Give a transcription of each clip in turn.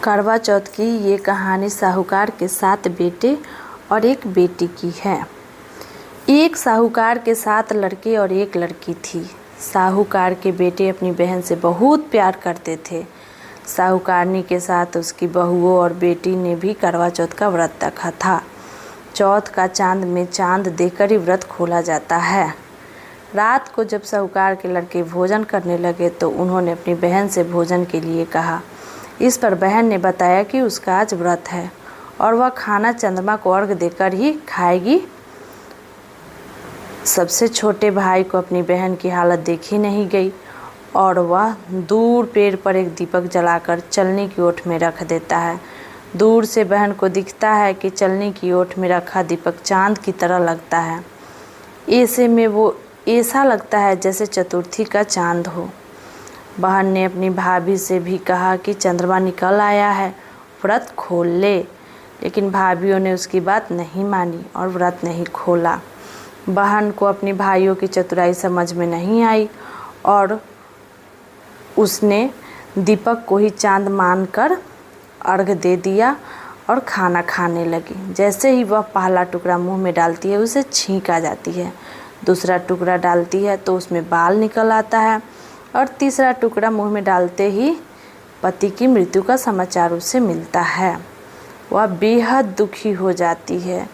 करवा चौथ की ये कहानी साहूकार के 7 बेटे और एक बेटी की है। एक साहूकार के 7 लड़के और एक लड़की थी। साहूकार के बेटे अपनी बहन से बहुत प्यार करते थे। साहूकारनी के साथ उसकी बहुओं और बेटी ने भी करवा चौथ का व्रत रखा था। चौथ का चांद में चांद देकर ही व्रत खोला जाता है। रात को जब साहूकार के लड़के भोजन करने लगे तो उन्होंने अपनी बहन से भोजन के लिए कहा। इस पर बहन ने बताया कि उसका आज व्रत है और वह खाना चंद्रमा को अर्घ देकर ही खाएगी। सबसे छोटे भाई को अपनी बहन की हालत देखी नहीं गई और वह दूर पेड़ पर एक दीपक जलाकर चलनी की ओट में रख देता है। दूर से बहन को दिखता है कि चलनी की ओट में रखा दीपक चांद की तरह लगता है। ऐसे में वो ऐसा लगता है जैसे चतुर्थी का चांद हो। बहन ने अपनी भाभी से भी कहा कि चंद्रमा निकल आया है, व्रत खोल ले, लेकिन भाभीयों ने उसकी बात नहीं मानी और व्रत नहीं खोला। बहन को अपनी भाइयों की चतुराई समझ में नहीं आई और उसने दीपक को ही चांद मानकर अर्घ दे दिया और खाना खाने लगी। जैसे ही वह पहला टुकड़ा मुंह में डालती है उसे छींक आ जाती है, दूसरा टुकड़ा डालती है तो उसमें बाल निकल आता है और तीसरा टुकड़ा मुंह में डालते ही पति की मृत्यु का समाचार उसे मिलता है। वह बेहद दुखी हो जाती है।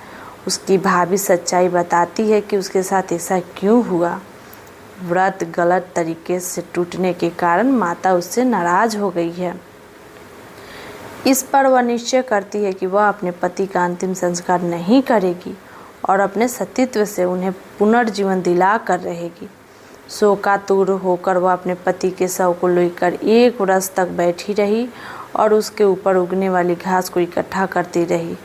उसकी भाभी सच्चाई बताती है कि उसके साथ ऐसा क्यों हुआ। व्रत गलत तरीके से टूटने के कारण माता उससे नाराज हो गई है। इस पर वह निश्चय करती है कि वह अपने पति का अंतिम संस्कार नहीं करेगी और अपने सतीत्व से उन्हें पुनर्जीवन दिला कर रहेगी। शोकातुर होकर वह अपने पति के शव को लेकर 1 वर्ष तक बैठी रही और उसके ऊपर उगने वाली घास को इकट्ठा करती रही।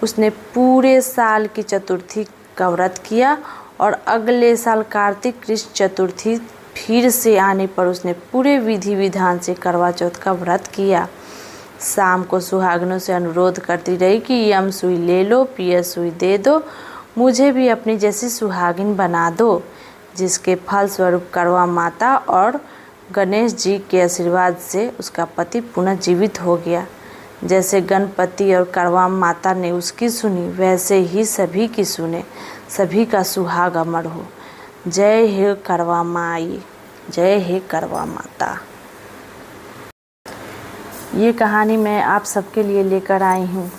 उसने पूरे साल की चतुर्थी का व्रत किया और अगले साल कार्तिक कृष्ण चतुर्थी फिर से आने पर उसने पूरे विधि विधान से करवा चौथ का व्रत किया। शाम को सुहागनों से अनुरोध करती रही कि यम सुई ले लो, पिया सुई दे दो, मुझे भी अपनी जैसी सुहागिन बना दो। जिसके फल स्वरूप करवा माता और गणेश जी के आशीर्वाद से उसका पति पुनः जीवित हो गया। जैसे गणपति और करवा माता ने उसकी सुनी वैसे ही सभी की सुने, सभी का सुहाग अमर हो। जय हे करवा माई, जय हे करवा माता। ये कहानी मैं आप सबके लिए लेकर आई हूँ।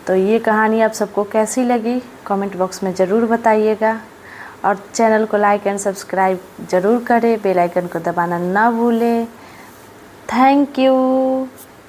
तो ये कहानी आप सबको कैसी लगी कमेंट बॉक्स में ज़रूर बताइएगा और चैनल को लाइक एंड सब्सक्राइब ज़रूर करें, बेल आइकन को दबाना ना भूलें। Thank you.